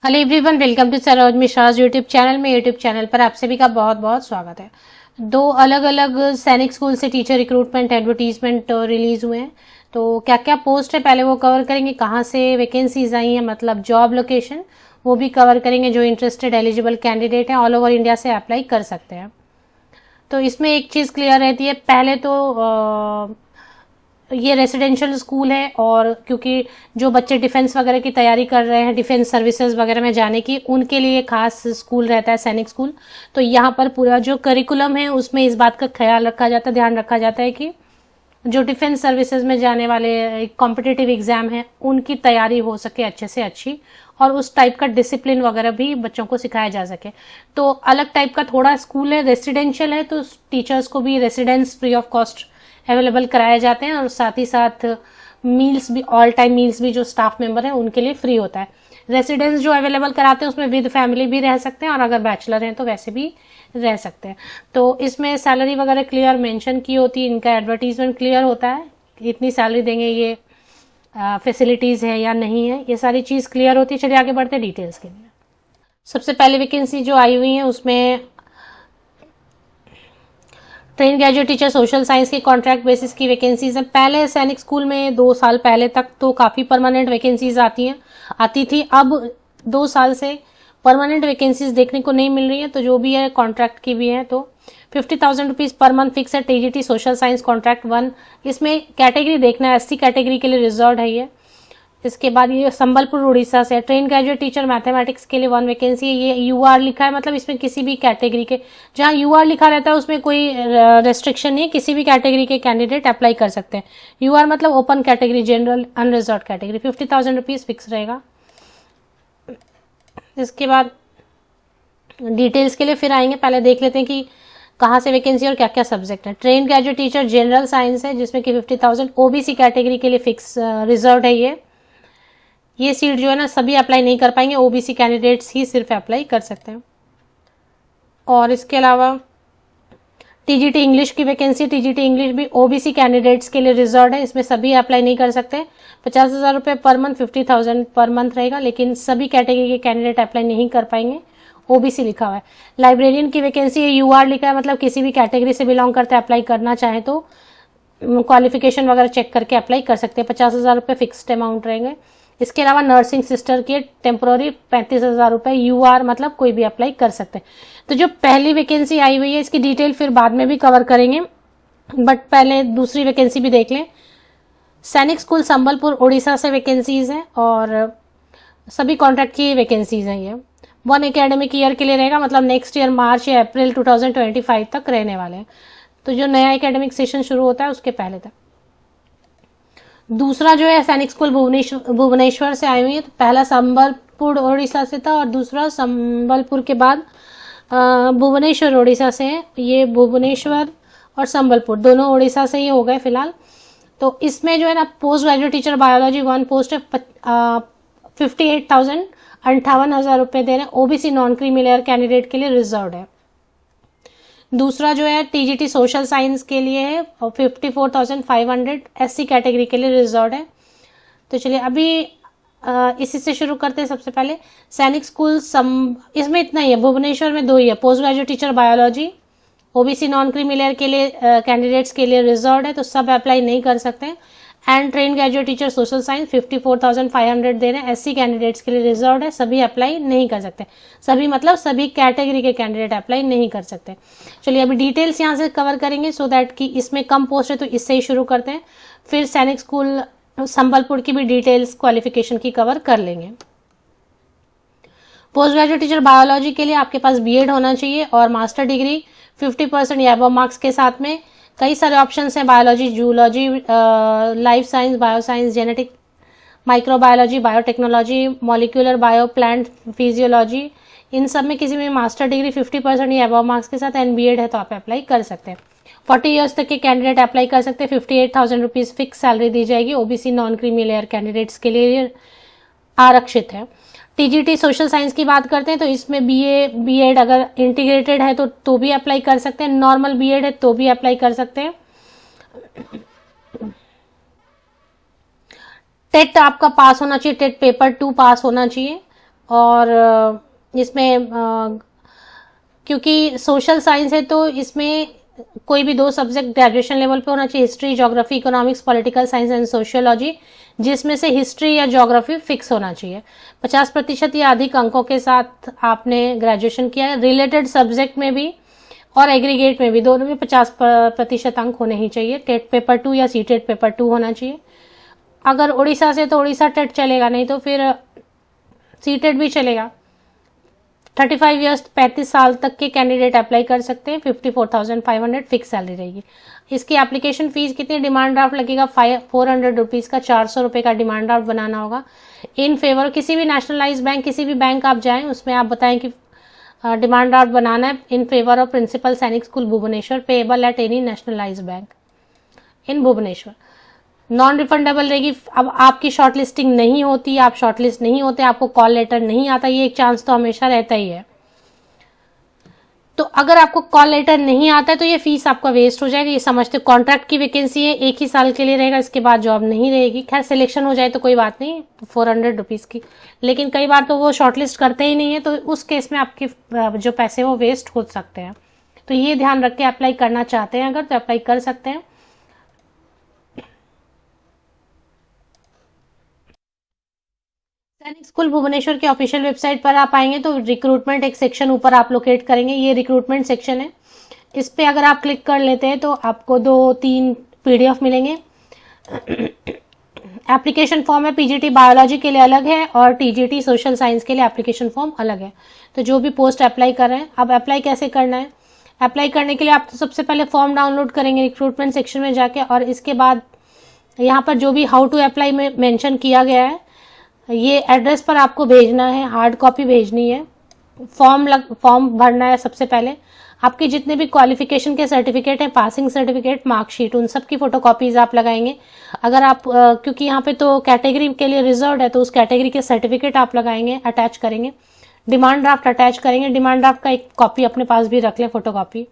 Hello everyone, welcome to Saroj Mishra's YouTube channel में। YouTube channel पर आप सभी का बहुत बहुत स्वागत है। दो अलग अलग सैनिक स्कूल से टीचर रिक्रूटमेंट एडवर्टीजमेंट रिलीज हुए हैं। तो क्या क्या पोस्ट है पहले वो कवर करेंगे, कहाँ से वैकेंसीज आई हैं, मतलब जॉब लोकेशन वो भी कवर करेंगे। जो इंटरेस्टेड एलिजिबल कैंडिडेट हैं ऑल ओवर इंडिया से अप्लाई कर सकते हैं। तो इसमें एक चीज़ क्लियर रहती है, पहले तो ये रेसिडेंशियल स्कूल है, और क्योंकि जो बच्चे डिफेंस वगैरह की तैयारी कर रहे हैं, डिफेंस सर्विसेज वगैरह में जाने की, उनके लिए खास स्कूल रहता है सैनिक स्कूल। तो यहाँ पर पूरा जो करिकुलम है उसमें इस बात का ख्याल रखा जाता है, ध्यान रखा जाता है कि जो डिफेंस सर्विसेज में जाने वाले कॉम्पिटिटिव एग्जाम है उनकी तैयारी हो सके अच्छे से अच्छी, और उस टाइप का डिसिप्लिन वगैरह भी बच्चों को सिखाया जा सके। तो अलग टाइप का थोड़ा स्कूल है, रेसिडेंशियल है, तो टीचर्स को भी residence free of cost available कराए जाते हैं, और साथ ही साथ मील्स भी, ऑल टाइम मील्स भी जो स्टाफ मेंबर है उनके लिए फ्री होता है। रेसिडेंस जो अवेलेबल कराते हैं उसमें विद फैमिली भी रह सकते हैं, और अगर बैचलर हैं तो वैसे भी रह सकते हैं। तो इसमें सैलरी वगैरह क्लियर मेंशन की होती है, इनका एडवर्टीजमेंट क्लियर होता है, इतनी सैलरी देंगे, ये फैसिलिटीज है या नहीं है, ये सारी चीज क्लियर होती है। चलिए आगे बढ़ते हैं डिटेल्स के लिए। सबसे पहले वैकेंसी जो आई हुई है उसमें train graduate teacher social science की कॉन्ट्रैक्ट बेसिस की वैकेंसीज हैं। पहले सैनिक स्कूल में 2 साल पहले तक तो काफ़ी परमानेंट वैकेंसीज आती थी। अब 2 साल से परमानेंट वैकेंसीज देखने को नहीं मिल रही है, तो जो भी है कॉन्ट्रैक्ट की भी है। तो 50,000 रुपीज़ पर मंथ फिक्स है। टीजीटी सोशल साइंस कॉन्ट्रैक्ट 1, इसमें कैटेगरी देखना है, एससी कैटेगरी के लिए रिजर्व है ये। इसके बाद ये संबलपुर उड़ीसा से ट्रेन ग्रेजुएट टीचर मैथमेटिक्स के लिए 1 वैकेंसी है। ये यूआर लिखा है, मतलब इसमें किसी भी कैटेगरी के, जहाँ यूआर लिखा रहता है उसमें कोई रेस्ट्रिक्शन नहीं है, किसी भी कैटेगरी के कैंडिडेट अप्लाई कर सकते हैं। यूआर मतलब open category, general unreserved category. 50,000 rupees fix रहेगा। इसके बाद डिटेल्स के लिए फिर आएंगे, पहले देख लेते हैं कि कहाँ से वैकेंसी और क्या क्या सब्जेक्ट है। Train graduate teacher general science है, जिसमें कि 50,000 ओबीसी कैटेगरी के लिए फिक्स रिजर्व है। ये सीट जो है ना सभी अप्लाई नहीं कर पाएंगे, ओबीसी कैंडिडेट्स ही सिर्फ अप्लाई कर सकते हैं। और इसके अलावा टीजीटी इंग्लिश की वैकेंसी, टीजीटी इंग्लिश भी ओबीसी कैंडिडेट्स के लिए रिजर्व है, इसमें सभी अप्लाई नहीं कर सकते। 50,000 रुपये पर मंथ, 50,000 पर मंथ रहेगा, लेकिन सभी कैटेगरी के कैंडिडेट अप्लाई नहीं कर पाएंगे, ओबीसी लिखा हुआ है। लाइब्रेरियन की वैकेंसी है, यूआर लिखा है, मतलब किसी भी कैटेगरी से बिलोंग करते अप्लाई करना चाहे तो क्वालिफिकेशन वगैरह चेक करके अप्लाई कर सकते हैं। 50,000 रुपये फिक्स्ड अमाउंट रहेंगे। इसके अलावा नर्सिंग सिस्टर के टेम्पोररी 35,000 रुपये, यूआर मतलब कोई भी अप्लाई कर सकते हैं। तो जो पहली वैकेंसी आई हुई है इसकी डिटेल फिर बाद में भी कवर करेंगे, बट पहले दूसरी वैकेंसी भी देख लें। सैनिक स्कूल संबलपुर उड़ीसा से वैकेंसीज हैं, और सभी कॉन्ट्रैक्ट की वैकेंसीज हैं। ये 1 एकेडमिक ईयर के लिए रहेगा, मतलब नेक्स्ट ईयर मार्च या अप्रैल 2025 तक रहने वाले हैं। तो जो नया एकेडमिक सेशन शुरू होता है उसके पहले तक। दूसरा जो है सैनिक स्कूल भुवनेश्वर से आई हुई है। तो पहला संबलपुर उड़ीसा से था, और दूसरा संबलपुर के बाद भुवनेश्वर उड़ीसा से है। ये भुवनेश्वर और संबलपुर दोनों उड़ीसा से ही हो गए फिलहाल। तो इसमें जो है ना post graduate teacher biology 1 post है, 58,000 58,000 रुपये दे रहे हैं, OBC non creamy layer candidate के लिए रिजर्व है। दूसरा जो है टीजीटी सोशल साइंस के लिए है, और 54,500 एससी कैटेगरी के लिए रिजर्व है। तो चलिए अभी इसी से शुरू करते हैं। सबसे पहले सैनिक स्कूल इसमें इतना ही है, भुवनेश्वर में 2 ही है। Post graduate teacher biology OBC non creamy layer के लिए कैंडिडेट्स के लिए रिजर्व है, तो सब अप्लाई नहीं कर सकते। And train graduate teacher social science 54,500 दे रहे हैं, एससी कैंडिडेट्स के लिए रिजर्व है, सभी अप्लाई नहीं कर सकते। सभी मतलब सभी कैटेगरी के कैंडिडेट अप्लाई नहीं कर सकते। चलिए अभी डिटेल्स यहाँ से कवर करेंगे, सो दैट कि इसमें कम पोस्ट है तो इससे ही शुरू करते हैं, फिर सैनिक स्कूल संबलपुर की भी डिटेल्स क्वालिफिकेशन की कवर कर लेंगे। पोस्ट ग्रेजुएट टीचर बायोलॉजी के लिए आपके पास बीएड होना चाहिए, और मास्टर डिग्री 50% या अबव मार्क्स के साथ में। कई सारे ऑप्शंस हैं, biology, zoology, life science, bioscience, genetic, microbiology, biotechnology, molecular bio, plant physiology, इन सब में किसी में मास्टर डिग्री 50% या अबव मार्क्स के साथ एंड बीएड है तो आप अप्लाई कर सकते हैं। 40 ईयर्स तक के कैंडिडेट अप्लाई कर सकते हैं। 58,000 रुपीज़ फिक्स सैलरी दी जाएगी, OBC non creamy layer candidates के लिए आरक्षित है। टीजीटी सोशल साइंस की बात करते हैं तो इसमें बीएड अगर इंटीग्रेटेड है तो भी अप्लाई कर सकते हैं, नॉर्मल बीएड है तो भी अप्लाई कर सकते हैं। टेट आपका पास होना चाहिए, टेट पेपर 2 पास होना चाहिए। और इसमें क्योंकि सोशल साइंस है तो इसमें कोई भी 2 सब्जेक्ट ग्रेजुएशन लेवल पे होना चाहिए, history, geography, economics, political science and sociology, जिसमें से हिस्ट्री या ज्योग्राफी फिक्स होना चाहिए। 50% या अधिक अंकों के साथ आपने ग्रेजुएशन किया है। रिलेटेड सब्जेक्ट में भी और एग्रीगेट में भी, दोनों में 50% अंक होने ही चाहिए। टेट पेपर 2 या सीटेट पेपर 2 होना चाहिए। अगर उड़ीसा से तो उड़ीसा टेट चलेगा, नहीं तो फिर सीटेट भी चलेगा। 35 ईयर्स 35 साल तक के कैंडिडेट अप्लाई कर सकते हैं। 54,500 फिक्स सैलरी रहेगी। इसकी एप्लीकेशन फीस कितनी? डिमांड ड्राफ्ट लगेगा 400 रुपीज़ का, 400 रुपये का डिमांड ड्राफ्ट बनाना होगा। इन फेवर किसी भी नेशनलाइज बैंक, किसी भी बैंक आप जाएं, उसमें आप बताएं कि डिमांड ड्राफ्ट बनाना है in favour of principal Sainik school Bhubaneswar, payable at any nationalise bank in Bhubaneswar. Non refundable रहेगी। अब आपकी शॉर्ट लिस्टिंग नहीं होती, आप शॉर्ट लिस्ट नहीं होते, आपको कॉल लेटर नहीं आता, ये एक चांस तो हमेशा रहता ही है। तो अगर आपको कॉल लेटर नहीं आता है तो ये फीस आपका वेस्ट हो जाएगा। ये समझते कॉन्ट्रैक्ट की वैकेंसी है, 1 ही साल के लिए रहेगा, इसके बाद जॉब नहीं रहेगी। खैर सिलेक्शन हो जाए तो कोई बात नहीं, 400 रुपीज़ की, लेकिन कई बार तो वो शॉर्टलिस्ट करते ही नहीं है, तो उस केस में आपके जो पैसे वो वेस्ट हो सकते हैं। तो ये ध्यान रख के अप्लाई करना चाहते हैं अगर, तो अप्लाई कर सकते हैं। सैनिक स्कूल भुवनेश्वर के ऑफिशियल वेबसाइट पर आप आएंगे तो रिक्रूटमेंट एक सेक्शन ऊपर आप लोकेट करेंगे, ये रिक्रूटमेंट सेक्शन है। इस पे अगर आप क्लिक कर लेते हैं तो आपको 2-3 PDF मिलेंगे। एप्लीकेशन फॉर्म है, पीजीटी बायोलॉजी के लिए अलग है और टीजीटी सोशल साइंस के लिए एप्लीकेशन फॉर्म अलग है। तो जो भी पोस्ट अप्लाई कर रहे हैं, अब अप्लाई कैसे करना है? अप्लाई करने के लिए आप तो सबसे पहले फॉर्म डाउनलोड करेंगे रिक्रूटमेंट सेक्शन में जाके, और इसके बाद यहाँ पर जो भी हाउ टू अप्लाई में मेंशन किया गया है, ये एड्रेस पर आपको भेजना है, हार्ड कॉपी भेजनी है। फॉर्म भरना है। सबसे पहले आपके जितने भी क्वालिफिकेशन के सर्टिफिकेट हैं, पासिंग सर्टिफिकेट, मार्कशीट, उन सब की फोटोकॉपीज आप लगाएंगे। अगर आप क्योंकि यहाँ पे तो कैटेगरी के लिए रिजर्व है, तो उस कैटेगरी के सर्टिफिकेट आप लगाएंगे, अटैच करेंगे। डिमांड ड्राफ्ट अटैच करेंगे। डिमांड ड्राफ्ट का एक कॉपी अपने पास भी रख लें, फोटोकॉपी।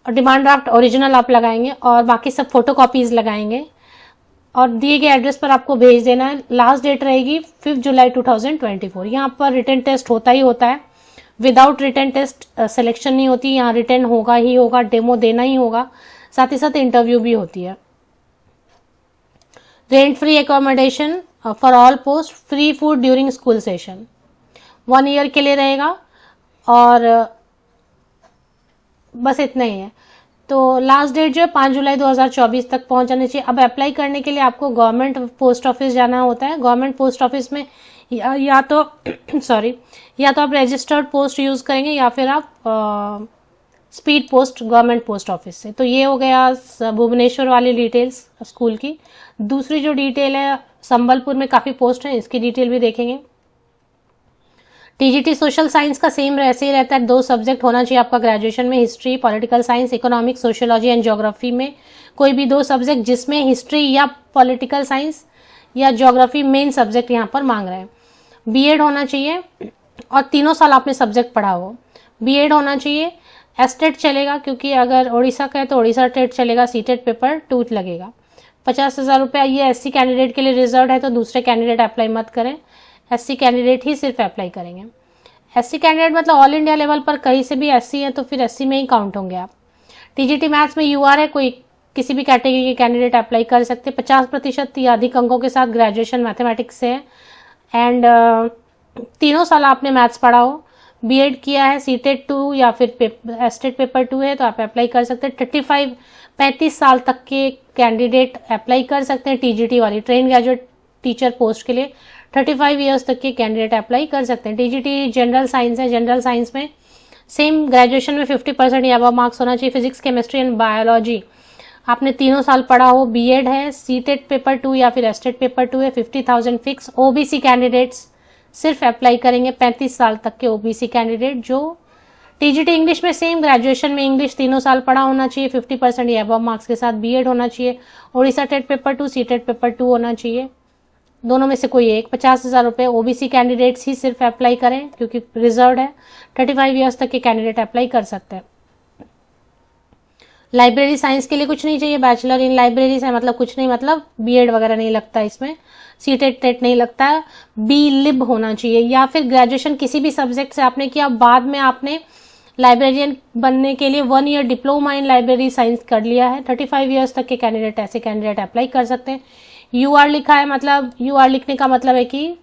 और डिमांड ड्राफ्ट ओरिजिनल आप लगाएंगे और बाकी सब फोटोकॉपीज लगाएंगे और दिए गए एड्रेस पर आपको भेज देना है। लास्ट डेट रहेगी 5 जुलाई 2024। यहाँ पर रिटन टेस्ट होता ही होता है। विदाउट रिटन टेस्ट सिलेक्शन नहीं होती, यहाँ रिटन होगा ही होगा, डेमो देना ही होगा, साथ ही साथ इंटरव्यू भी होती है। Rent free accommodation for all post, free food during school session, 1 year के लिए रहेगा और बस इतना ही है। तो लास्ट डेट जो है 5 जुलाई 2024 तक पहुंच जानी चाहिए। अब अप्लाई करने के लिए आपको गवर्नमेंट पोस्ट ऑफिस जाना होता है। गवर्नमेंट पोस्ट ऑफिस में या तो या तो आप रजिस्टर्ड पोस्ट यूज करेंगे या फिर आप speed post government post office से। तो ये हो गया भुवनेश्वर वाली डिटेल्स स्कूल की। दूसरी जो डिटेल है, संबलपुर में काफी पोस्ट है, इसकी डिटेल भी देखेंगे। टीजीटी सोशल साइंस का सेम ऐसे ही रहता है, 2 सब्जेक्ट होना चाहिए आपका ग्रेजुएशन में, history, political science, economics, sociology and geography में कोई भी 2 सब्जेक्ट, जिसमें हिस्ट्री या पॉलिटिकल साइंस या ज्योग्राफी मेन सब्जेक्ट यहाँ पर मांग रहे हैं। बीएड होना चाहिए और 3 साल आपने सब्जेक्ट पढ़ा हो। बीएड होना चाहिए। एस्टेट चलेगा, क्योंकि अगर उड़ीसा का है तो उड़ीसा टेट चलेगा, सीटेट पेपर 2 लगेगा। 50,000 रुपया ये एससी कैंडिडेट के लिए रिजर्व है, तो दूसरे कैंडिडेट अप्लाई मत करें, एससी कैंडिडेट ही सिर्फ अप्लाई करेंगे। एससी कैंडिडेट मतलब ऑल इंडिया लेवल पर कहीं से भी एससी है तो फिर एससी में ही काउंट होंगे आप। टीजीटी मैथ्स में यूआर है, कोई किसी भी कैटेगरी के कैंडिडेट अप्लाई कर सकते। 50% या अधिक अंकों के साथ ग्रेजुएशन मैथमेटिक्स से है एंड 3 साल आपने मैथ्स पढ़ा हो, बीएड किया है, सीटेट 2 या फिर एस्टेट पेपर 2 है तो आप अप्लाई कर सकते हैं। 35 साल तक के कैंडिडेट अप्लाई कर सकते हैं टीजीटी वाली ट्रेन ग्रेजुएट टीचर पोस्ट के लिए। 35 ईयर्स तक के कैंडिडेट अप्लाई कर सकते हैं। टीजीटी जनरल साइंस है, जनरल साइंस में सेम ग्रेजुएशन में 50% या अबव मार्क्स होना चाहिए। फिजिक्स, केमिस्ट्री एंड बायोलॉजी आपने 3 साल पढ़ा हो, बीएड है, सीटेट पेपर 2 या फिर एस्टेट पेपर 2 है, 50,000 फिक्स। ओबीसी कैंडिडेट्स सिर्फ अप्लाई करेंगे 35 साल तक के ओबीसी कैंडिडेट जो टीजीटी इंग्लिश में सेम ग्रेजुएशन में इंग्लिश 3 साल पढ़ा होना चाहिए, 50% या अबव मार्क्स के साथ बीएड होना चाहिए। Orissa TET paper 2, CTET paper 2 होना चाहिए, दोनों में से कोई एक। 50,000 रुपये ओबीसी कैंडिडेट्स ही सिर्फ अप्लाई करें क्योंकि रिजर्व है। 35 ईयर्स तक के कैंडिडेट अप्लाई कर सकते हैं। लाइब्रेरी साइंस के लिए कुछ नहीं चाहिए, बैचलर इन लाइब्रेरी से मतलब कुछ नहीं, मतलब बीएड वगैरह नहीं लगता इसमें, सीटेट टेट नहीं लगता है, बी लिब होना चाहिए, या फिर ग्रेजुएशन किसी भी सब्जेक्ट से आपने किया, बाद में आपने लाइब्रेरियन बनने के लिए 1 year diploma in library science कर लिया है। 35 ईयर्स तक के कैंडिडेट, ऐसे कैंडिडेट अप्लाई कर सकते हैं। यूआर लिखा है, मतलब यूआर लिखने का मतलब है कि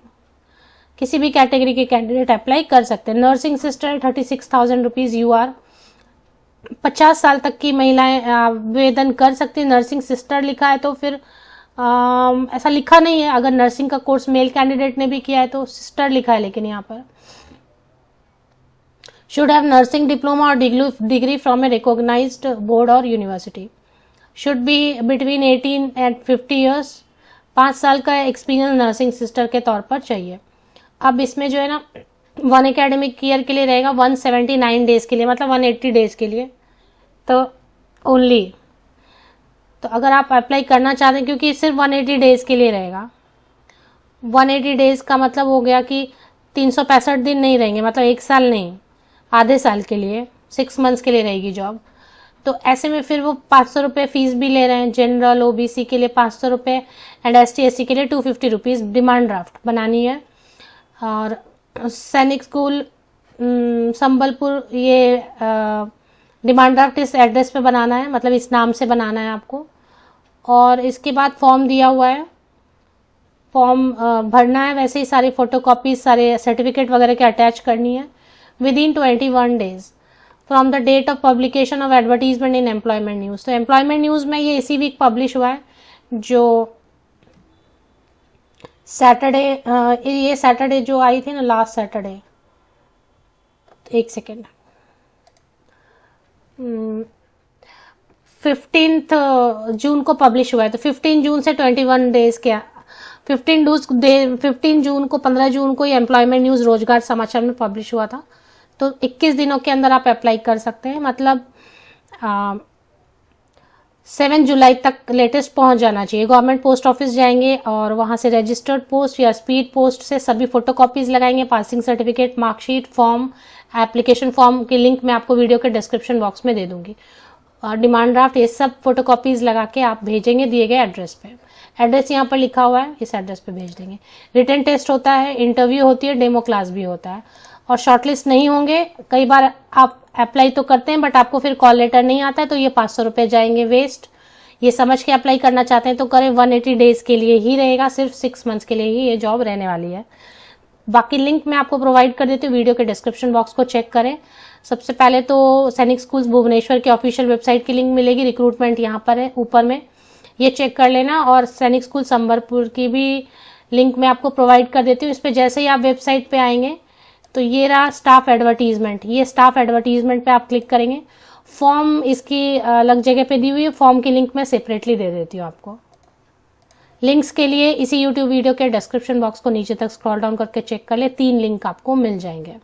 किसी भी कैटेगरी के कैंडिडेट अप्लाई कर सकते हैं। नर्सिंग सिस्टर 36,000 रुपीज यूआर, 50 साल तक की महिलाएं आवेदन कर सकती हैं। नर्सिंग सिस्टर लिखा है तो फिर ऐसा लिखा नहीं है, अगर नर्सिंग का कोर्स मेल कैंडिडेट ने भी किया है तो सिस्टर लिखा है, लेकिन यहाँ पर शुड हैव नर्सिंग डिप्लोमा और degree from a recognised board और university, should be between 18 and 50 years, 5 साल का एक्सपीरियंस नर्सिंग सिस्टर के तौर पर चाहिए। अब इसमें जो है ना 1 एकेडमिक ईयर के लिए रहेगा 179 डेज के लिए, मतलब 180 डेज के लिए तो ओनली। तो अगर आप अप्लाई करना चाहते हैं, क्योंकि सिर्फ 180 डेज के लिए रहेगा, 180 डेज का मतलब हो गया कि 365 दिन नहीं रहेंगे, मतलब 1 साल नहीं, आधे साल के लिए, 6 मंथ्स के लिए रहेगी जॉब। तो ऐसे में फिर वो 500 रुपये फीस भी ले रहे हैं, जनरल ओबीसी के लिए 500 रुपये एंड एसटी एससी के लिए 250 रुपीज़ डिमांड ड्राफ्ट बनानी है। और सैनिक स्कूल संबलपुर, ये डिमांड ड्राफ्ट इस एड्रेस पे बनाना है, मतलब इस नाम से बनाना है आपको। और इसके बाद फॉर्म दिया हुआ है, फॉर्म भरना है, वैसे ही सारी फोटोकॉपीज, सारे सर्टिफिकेट वगैरह के अटैच करनी है within 21 days from the date of publication of advertisement in employment news. तो एम्प्लॉयमेंट न्यूज में ये इसी वीक पब्लिश हुआ है, जो सैटरडे, ये सैटरडे जो आई थी ना, लास्ट सैटरडे, 1 सेकेंड, 15 जून को पब्लिश हुआ है। तो 15 जून से 21 डेज के 15 जून को, 15 जून को ये एम्प्लॉयमेंट न्यूज रोजगार समाचार में पब्लिश हुआ था। तो 21 दिनों के अंदर आप अप्लाई कर सकते हैं, मतलब 7 जुलाई तक लेटेस्ट पहुंच जाना चाहिए। गवर्नमेंट पोस्ट ऑफिस जाएंगे और वहां से रजिस्टर्ड पोस्ट या स्पीड पोस्ट से सभी फोटोकॉपीज लगाएंगे, passing certificate, marksheet, form, application form की लिंक मैं आपको वीडियो के डिस्क्रिप्शन बॉक्स में दे दूंगी, और डिमांड ड्राफ्ट, ये सब फोटोकॉपीज लगा के आप भेजेंगे दिए गए एड्रेस पे। एड्रेस यहाँ पर लिखा हुआ है, इस एड्रेस पे भेज देंगे। रिटन टेस्ट होता है, इंटरव्यू होती है, डेमो क्लास भी होता है, और शॉर्टलिस्ट नहीं होंगे। कई बार आप अप्लाई तो करते हैं बट आपको फिर कॉल लेटर नहीं आता है, तो ये 500 रुपये जाएंगे वेस्ट। ये समझ के अप्लाई करना चाहते हैं तो करें, 180 डेज के लिए ही रहेगा, सिर्फ 6 मंथ्स के लिए ही ये जॉब रहने वाली है। बाकी लिंक मैं आपको प्रोवाइड कर देती हूँ, वीडियो के डिस्क्रिप्शन बॉक्स को चेक करें। सबसे पहले तो सैनिक स्कूल्स भुवनेश्वर के ऑफिशियल वेबसाइट की लिंक मिलेगी, रिक्रूटमेंट यहाँ पर है ऊपर में, ये चेक कर लेना। और सैनिक स्कूल संबलपुर की भी लिंक मैं आपको प्रोवाइड कर देती हूँ। इस पर जैसे ही आप वेबसाइट पे आएंगे तो ये रहा स्टाफ एडवर्टीजमेंट, ये स्टाफ एडवर्टीजमेंट पे आप क्लिक करेंगे। फॉर्म इसकी अलग जगह पे दी हुई है, फॉर्म की लिंक मैं सेपरेटली दे देती हूँ आपको। लिंक्स के लिए इसी यूट्यूब वीडियो के डिस्क्रिप्शन बॉक्स को नीचे तक स्क्रॉल डाउन करके चेक कर ले, 3 लिंक आपको मिल जाएंगे।